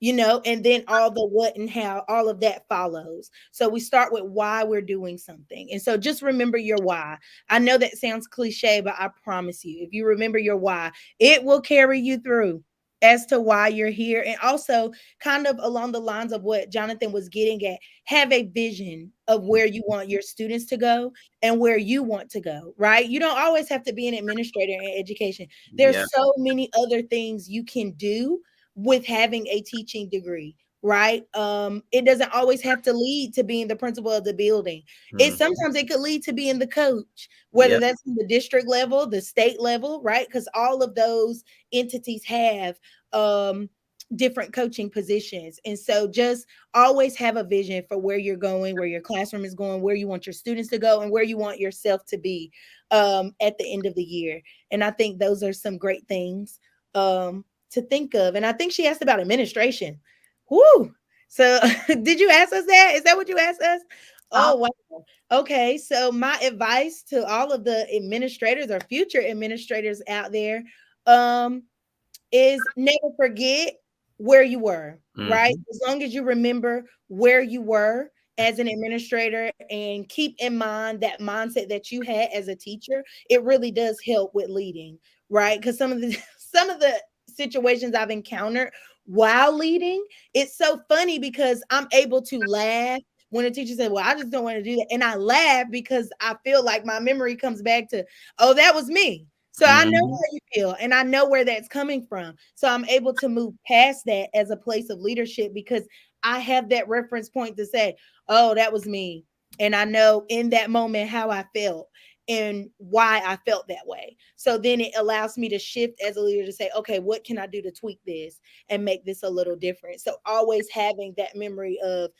and then all the what and how, all of that follows. So we start with why we're doing something. And so just remember your why. I know that sounds cliche, but I promise you, if you remember your why, it will carry you through as to why you're here. And also, kind of along the lines of what Jonathan was getting at, have a vision of where you want your students to go and where you want to go, right? You don't always have to be an administrator in education. Yeah. There's so many other things you can do with having a teaching degree, right? It doesn't always have to lead to being the principal of the building. It Mhm. sometimes it could lead to being the coach, whether Yep. that's in the district level, the state level, right? Because all of those entities have um different coaching positions. And so just always have a vision for where you're going, where your classroom is going, where you want your students to go, and where you want yourself to be at the end of the year. And I think those are some great things to think of. And I think she asked about administration. Whoo. So did you ask us that? Is that what you asked us? Oh, wow. Okay. So my advice to all of the administrators or future administrators out there, um, is never forget where you were, right? Mhm. As long as you remember where you were as an administrator and keep in mind that mindset that you had as a teacher, it really does help with leading, right? Because some of the some of the situations I've encountered while leading, it's so funny because I'm able to laugh when a teacher said, "Well, I just don't want to do that," and I laugh because I feel like my memory comes back to, "Oh, that was me." So I know Mhm. how you feel and I know where that's coming from. So I'm able to move past that as a place of leadership because I have that reference point to say, oh, that was me. And I know in that moment how I felt and why I felt that way. So then it allows me to shift as a leader to say, okay, what can I do to tweak this and make this a little different? So always having that memory of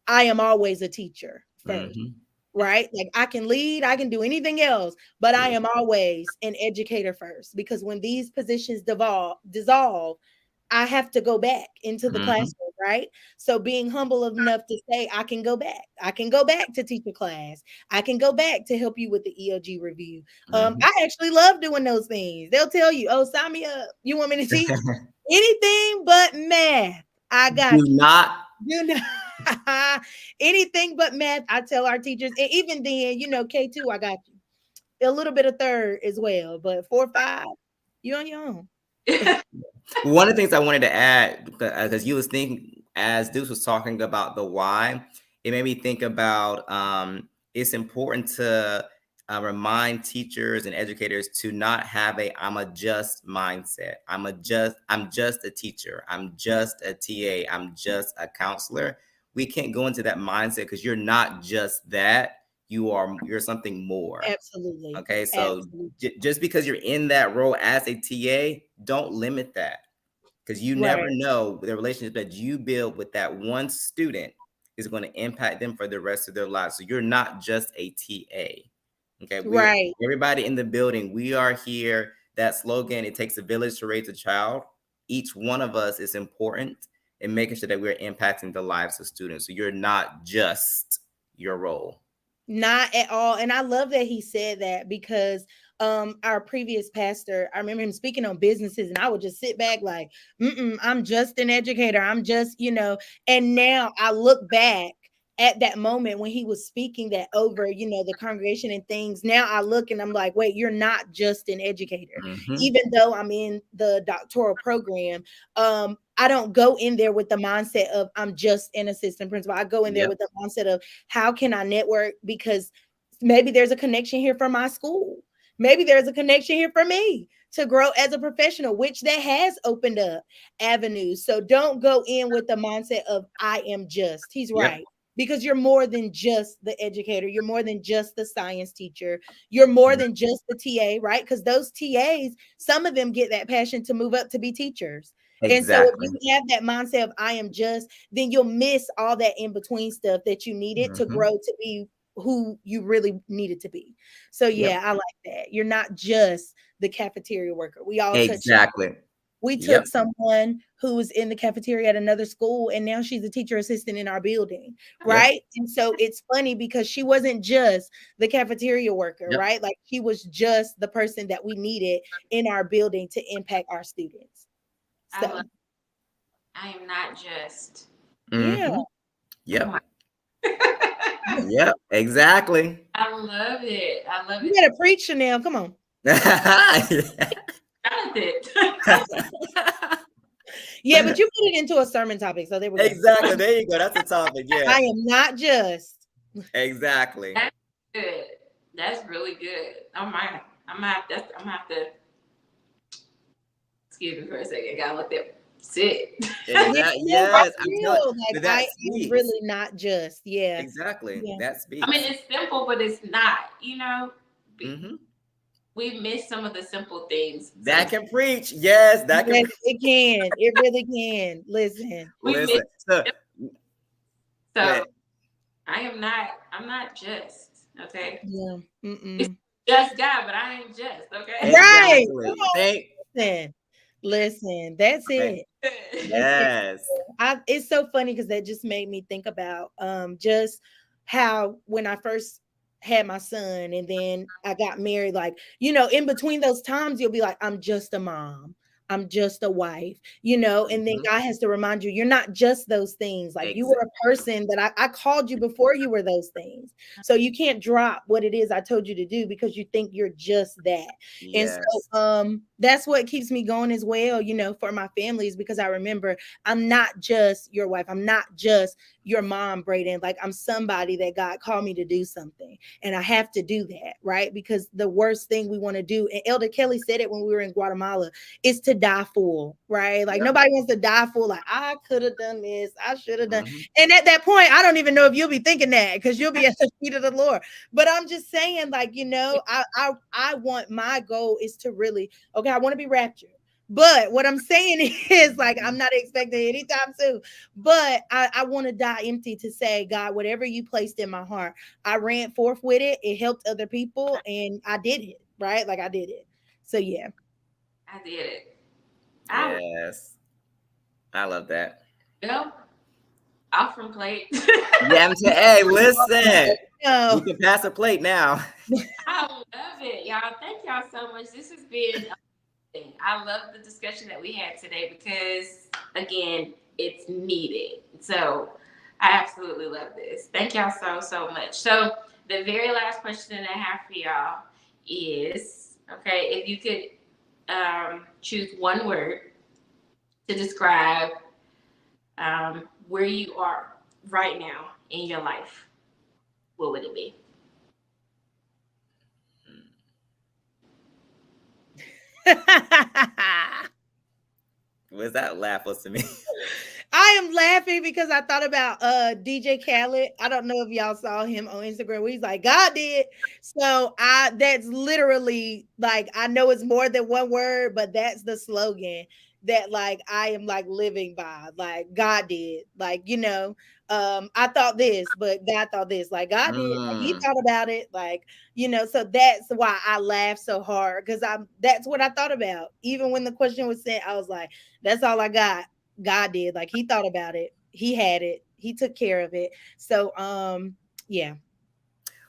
I am always a teacher first, Mhm. right? Like I can lead, I can do anything else, but I Yeah. am always an educator first because when these positions dissolve, I have to go back into the Mhm. classroom, right? So being humble enough to say I can go back. I can go back to teach a class. I can go back to help you with the ELG review. Mhm. I actually love doing those things. They'll tell you, "Oh, sign me up. You want me to teach anything but math? I Do got you." not. You know, anything but math. I tell our teachers, and even then, K2, I got you. A little bit of third as well, but 4, 5, you on your own. One of the things I wanted to add, because you was thinking as Deuce was talking about the why, it made me think about it's important to remind teachers and educators to not have a "I'm a just" mindset. I'm just a teacher. I'm just a TA. I'm just a counselor. We can't go into that mindset because you're not just that. You're something more. Absolutely. Okay, so Absolutely. just because you're in that role as a TA, don't limit that because you never Right. know the relationship that you build with that one student is going to impact them for the rest of their lives. So you're not just a TA. Okay, Right. everybody in the building, we are here. That slogan, it takes a village to raise a child. Each one of us is important in making sure that we're impacting the lives of students. So you're not just your role. Not at all. And I love that he said that because our previous pastor, I remember him speaking on businesses and I would just sit back like, I'm just an educator. I'm just, and now I look back at that moment when he was speaking that over, the congregation and things. Now I look and I'm like, wait, you're not just an educator. Mm-hmm. Even though I'm in the doctoral program, I don't go in there with the mindset of I'm just an assistant principal. I go in there Yep. with the mindset of how can I network? Because Maybe there's a connection here for my school. Maybe there's a connection here for me to grow as a professional, which that has opened up avenues. So don't go in with the mindset of I am just. He's Yep. right. Because you're more than just the educator. You're more than just the science teacher. You're more Mm, than just the TA, right? Because those TAs, some of them get that passion to move up to be teachers. And so if exactly. you have that mindset of I am just, then you'll miss all that in between stuff that you needed to Hmm. grow to be who you really needed to be. So Yep. yeah, I like that. You're not just the cafeteria worker. We all touch. Exactly. We Yep. took someone who was in the cafeteria at another school, and now she's a teacher assistant in our building, Yep. right? And so it's funny because she wasn't just the cafeteria worker, Yep. right? Like she was just the person that we needed in our building to impact our students. I love. So I am not just. yeah. Hmm. Come on. Yep. Yep. Exactly. I love it. I love You it. gotta preach, Chanel. Come on. Jonathan. Yeah, but you put it into a sermon topic. So there we go. Exactly. There you go. That's the topic. Yeah. I am not just. Exactly. That's good. That's really good. I'm gonna have to. Excuse me for a second. I gotta let that sit. Exactly. Yeah, for Yes. I'm telling real. you, Like I that am speaks. really not just. Yeah. Exactly. Yeah. That I mean, speaks. it's simple, but it's not. Hmm. We miss some of the simple things. That can preach. Yes. That can Yes, it can. It really can. Listen. We miss. listen. So go So ahead. I am not. I'm not just. Okay. Yeah. It's Mm-mm. just God, but I ain't just. Okay. Right. Come Exactly. on. Thank. Listen. Listen. That's Right. it. That's it. Yes. It's so funny because that just made me think about just how when I first had my son and then I got married, like, in between those times, you'll be like, I'm just a mom. I'm just a wife, and then Mhm. God has to remind you, you're not just those things. Like you were Exactly. a person that I called you before you were those things. So you can't drop what it is I told you to do because you think you're just that. And Yes. so that's what keeps me going as well, for my families, because I remember I'm not just your wife. I'm not just your mom, Braden. Like I'm somebody that God called me to do something. And I have to do that, right? Because the worst thing we want to do, and Elder Kelly said it when we were in Guatemala, is to die full, right? Like Yep. nobody wants to die full. Like I could have done this, I should have done. Mhm. And at that point, I don't even know if you'll be thinking that because you'll be at the feet of the Lord. But I'm just saying, like, I want my goal is to really, okay, I want to be raptured. But what I'm saying is, like, I'm not expecting anytime soon. But I want to die empty to say, God, whatever you placed in my heart, I ran forth with it. It helped other people, and I did it, right? Like I did it. So yeah. I did it. I Yes. I love that. well off from plate. Yeah, hey, listen. You No. can pass a plate now. I love it, y'all. Thank y'all so much. This has been amazing. I love the discussion that we had today because, again, it's needed. So I absolutely love this. Thank y'all so much. So the very last question that I have for y'all is, okay, if you could choose one word to describe where you are right now in your life, what would it be? Was that laugh was to me? I am laughing because I thought about DJ Khaled. I don't know if y'all saw him on Instagram where he's like, God did. So that's literally like I know it's more than one word, but that's the slogan that like I am like living by. Like God did. Like, I thought this, but God thought this. Like God did. Like he Mm. thought about it. Like, so that's why I laugh so hard because that's what I thought about. Even when the question was sent, I was like, that's all I got. God did. Like he thought about it. He had it. He took care of it. So yeah.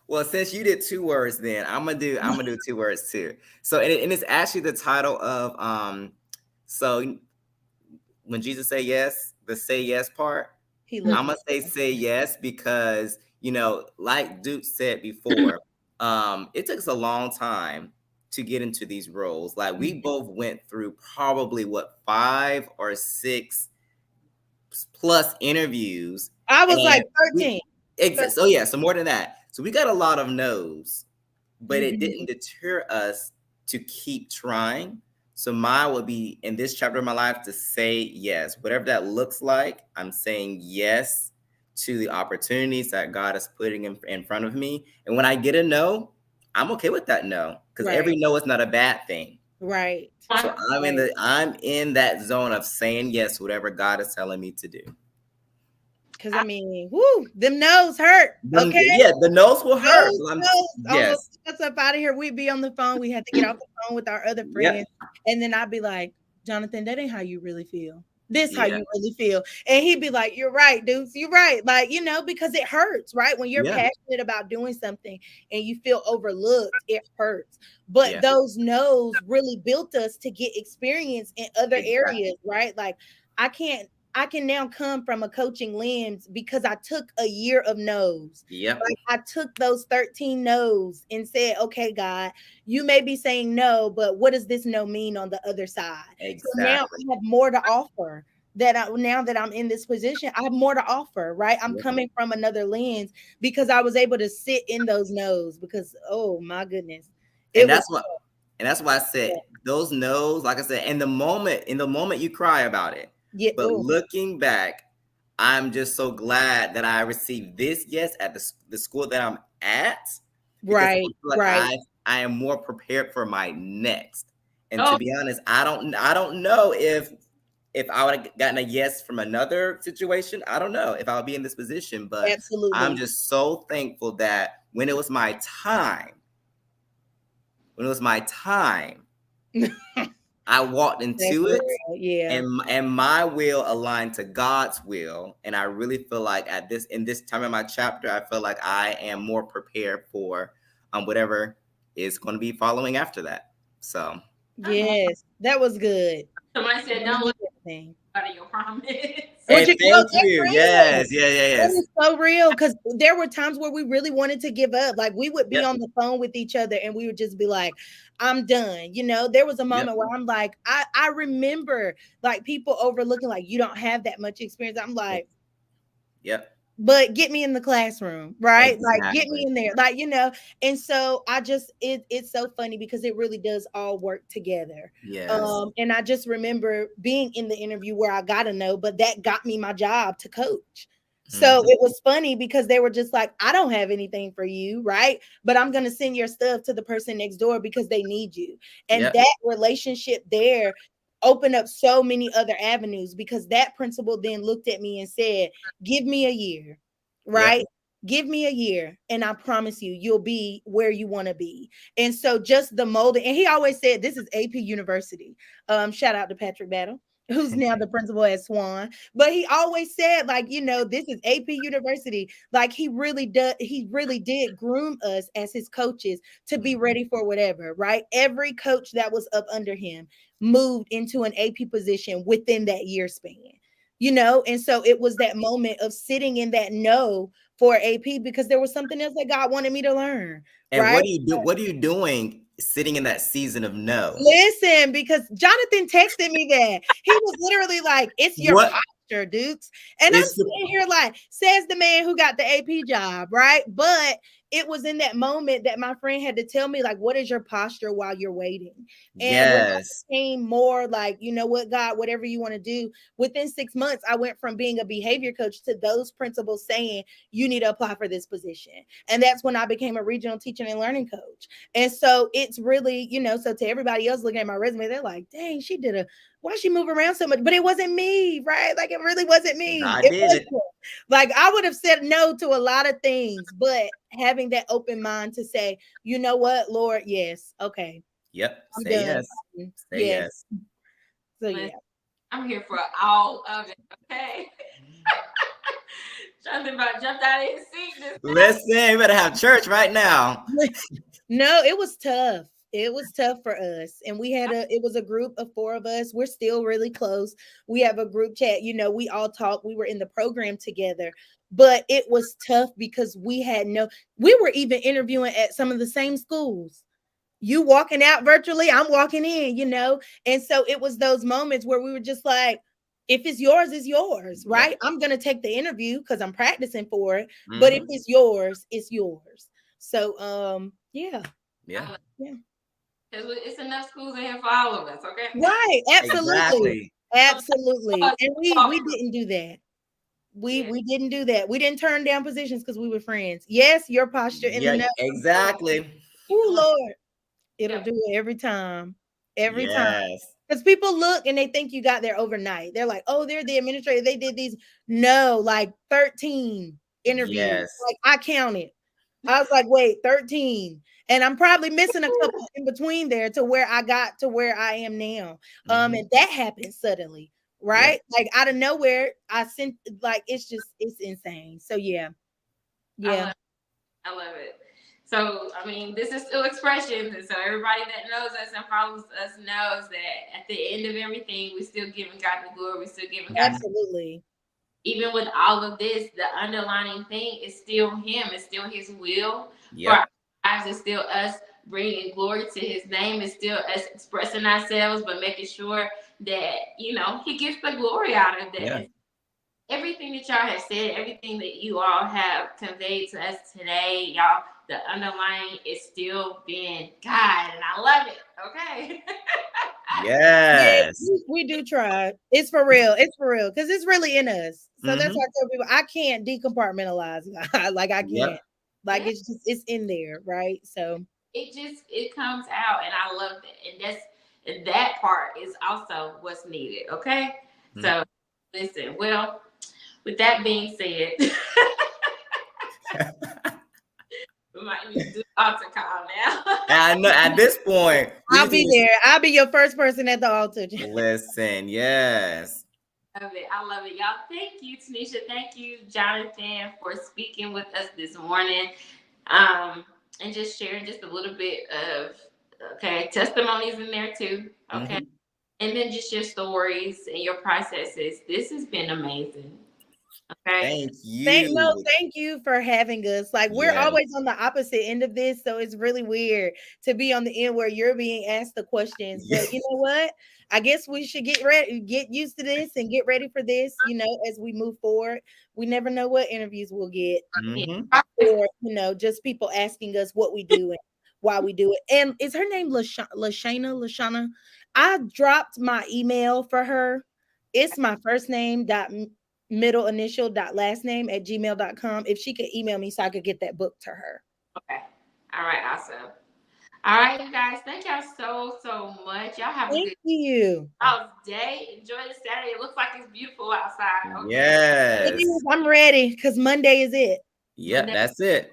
Well, since you did two words, then I'm gonna do two words too. So and it's actually the title of so when Jesus say yes, the say yes part, He I'm loves gonna it. say yes because like Duke said before, it took us a long time to get into these roles. Like we both went through probably what 5 or 6 plus interviews, I was and like we 13. so yeah, so more than that. So we got a lot of no's, but it Mhm. didn't deter us to keep trying. So mine would be in this chapter of my life to say yes, whatever that looks like. I'm saying yes to the opportunities that God is putting in front of me. And when I get a no, I'm okay with that no, because every Right. no is not a bad thing. Right. So Right. I'm in that zone of saying yes, whatever God is telling me to do. Because I mean, whoo, them nose hurt. Okay. Yeah, the no's will hurt, Those but no's almost yes, took us up out of here. We'd be on the phone. We had to get off the phone with our other yep, friends. And then I'd be like, Jonathan, that ain't how you really feel. This how yeah, you really feel. And he'd be like, you're right, dudes. You're right. Like, because it hurts, right? When you're yeah, passionate about doing something and you feel overlooked, it hurts. But yeah, those no's really built us to get experience in other exactly. areas, right? Like I can't I can now come from a coaching lens because I took a year of no's. Yep, Like I took those 13 no's and said, okay, God, you may be saying no, but what does this no mean on the other side? So now exactly. I have more to offer. Now that I'm in this position, I have more to offer, right? I'm Yep. coming from another lens because I was able to sit in those no's because oh my goodness. And It was that's why I said those no's, like I said, in the moment you cry about it. yeah, But oh, looking back, I'm just so glad that I received this yes at the school that I'm at, because I right, feel like right. I am more prepared for my next. And to Oh, be honest, I don't know if I would have gotten a yes from another situation. I don't know if I would be in this position, but I'm Absolutely. just so thankful that when it was my time, I walked That's into it, real. Yeah. and my will aligned to God's will. And I really feel like in this time in my chapter, I feel like I am more prepared for whatever is going to be following after that. So Yes. That was good. somebody said, You don't let need that thing. out of your promise. Which hey, is no, thank that's you. real. Yes, yeah, yeah, That yes. is so real because there were times where we really wanted to give up. Like we would be Yep, on the phone with each other and we would just be like, I'm done. There was a yep, moment where I'm like, I remember like people overlooking, like, you don't have that much experience. I'm like, yep, but get me in the classroom, right? Like get me exactly. in there, like and so I just it's so funny because it really does all work together. Yes. And I just remember being in the interview where I got to know, but that got me my job to coach. So Hmm. it was funny because they were just like, I don't have anything for you, right? But I'm going to send your stuff to the person next door because they need you. And Yep, that relationship there opened up so many other avenues because that principal then looked at me and said, give me a year, yep. right? Give me a year, and I promise you, you'll be where you want to be. And so, just the molding, and he always said, "This is AP University." Shout out to Patrick Battle, who's now the principal at Swan. But he always said, like, this is AP University. Like he really did groom us as his coaches to be Mhm. ready for whatever, right? Every coach that was up under him moved into an AP position within that year span. And so it was that moment of sitting in that no for AP because there was something else that God wanted me to learn, And right? what are you doing sitting in that season of no? Listen, because Jonathan texted me that. He was literally like, it's your What posture, Dukes. And I'm is the sitting here like, says the man who got the AP job, right? But it was in that moment that my friend had to tell me, like, what is your posture while you're waiting? And when I yes. became more like, you know what, God, whatever you want to do, within 6 months, I went from being a behavior coach to those principals saying, you need to apply for this position. And that's when I became a regional teaching and learning coach. And so it's really, so to everybody else looking at my resume, they're like, dang, why she move around so much? But it wasn't me, right? Like it really wasn't me. God It did it. wasn't. Like I would have said no to a lot of things, but having that open mind to say, you know what, Lord, yes, okay, Yep. I'm Say done. yes. Say Yes. yes. So Listen, yeah. I'm here for all of it, okay? Jonathan about jumped out of his seat this time. Listen, we better have church right now. No, it was tough. It was tough for us. And it was a group of four of us. We're still really close. We have a group chat. We all talk. We were in the program together. But it was tough because we were even interviewing at some of the same schools. You walking out virtually, I'm walking in. And so it was those moments where we were just like, If it's yours, it's yours, Yep. right? I'm gonna take the interview because I'm practicing for it. But if Hmm. it's yours, it's yours. So yeah. Yeah. Yeah. Because it's enough schools in here for all of us, okay? Right. Absolutely. Exactly. Absolutely. And we Oh, didn't do that. We yeah. we didn't do that. We didn't turn down positions because we were friends. Yes, your posture in the Yeah. no. Exactly. Keep Oh doing Lord, it'll yeah. do it every time. Every time. Yes. Because people look and they think you got there overnight. They're like, oh, they're the administrator. They did these. No, like 13 interviews. Yes. Like I counted. I was like, wait, 13. And I'm probably missing a couple in between there to where I got to where I am now. Hmm. And that happened suddenly, Yep. right? Like out of nowhere, I sent like it's insane. So yeah. I Yeah. love I love it. So, I mean, this is still Expressions. And so everybody that knows us and follows us knows that at the end of everything, we're still giving God the glory. We're still giving God the, Hmm. Absolutely. even with all of this, the underlining thing is still Him. It's still His will for Yep. our lives. It's still us bringing glory to His name. It's still us expressing ourselves, but making sure that, He gets the glory out of Yeah. that. Everything that y'all have said, everything that you all have conveyed to us today, y'all, the underlying is still being God, and I love it. Okay. Yeah, Yes. we do try. It's for real. It's for real because it's really in us. So that's Hmm. why I tell people I can't decompartmentalize. Like I can't. Yep. Like Yeah, it's in there, right? So it comes out, and I love it, and that part is also what's needed. Okay. Mhm. So listen. Well, with that being said, we might need to do altar call now. I know at this point, we I'll just be need to there. I'll be your first person at the altar. listen. Yes. Love it. I love it. Y'all, thank you, Tanneisha. Thank you, Johnathan, for speaking with us this morning. And just sharing just a little bit of testimonies in there too. Okay. Hmm. And then just your stories and your processes. This has been amazing. Okay. Thank you. Thank you for having us. Like we're Yes. always on the opposite end of this, so it's really weird to be on the end where you're being asked the questions. But you know what? I guess we should get ready, get used to this, and get ready for this. As we move forward, we never know what interviews we'll get, Yeah. Hmm. or just people asking us what we do and why we do it. And is her name Lashana? I dropped my email for her. It's my first name dot middle initial dot last name at gmail.com. If she could email me so I could get that book to her. Okay. All right. Awesome. All right, you guys. Thank y'all so much. Y'all have a Thank good you. day. Enjoy the Saturday. It looks like it's beautiful outside. Okay. It Yes. is. I'm ready because Monday is it. Yep. Monday. That's it.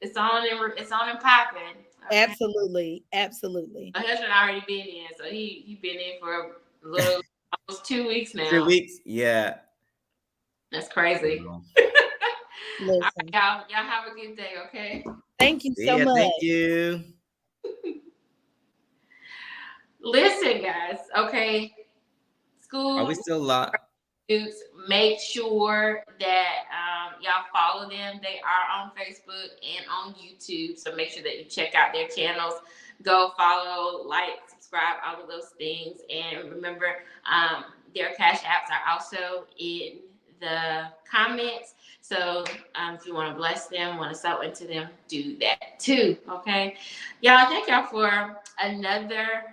It's on and popping. Okay. Absolutely. Absolutely. My husband already been in, so he been in for a little almost 2 weeks 2 now. weeks. Yeah. That's crazy. So, All right, Listen. y'all have a good day, okay? Thank you see so ya. Thank much. you. Listen, guys, okay? Are we School still live? Dudes, make sure that y'all follow them. They are on Facebook and on YouTube, so make sure that you check out their channels. Go follow, like, subscribe, all of those things, and remember, their cash apps are also in the comments. So if you want to bless them, want to sow into them, do that too. Okay, y'all. Thank y'all for another.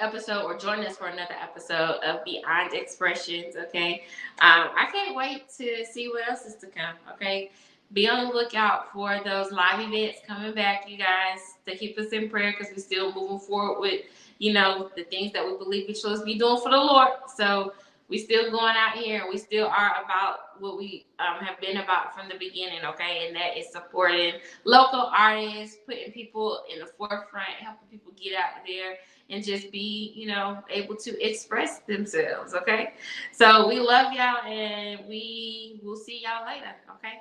Episode or join us for another episode of Beyond Expressions. Okay, I can't wait to see what else is to come. Okay, be on the lookout for those live events coming back, you guys, to keep us in prayer because we're still moving forward with the things that we believe we're supposed to be doing for the Lord. So we still going out here and we still are about what we have been about from the beginning. Okay, and that is supporting local artists, putting people in the forefront, helping people get out there and just be, able to express themselves. Okay. So we love y'all and we will see y'all later. Okay.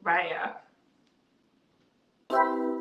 Bye, y'all.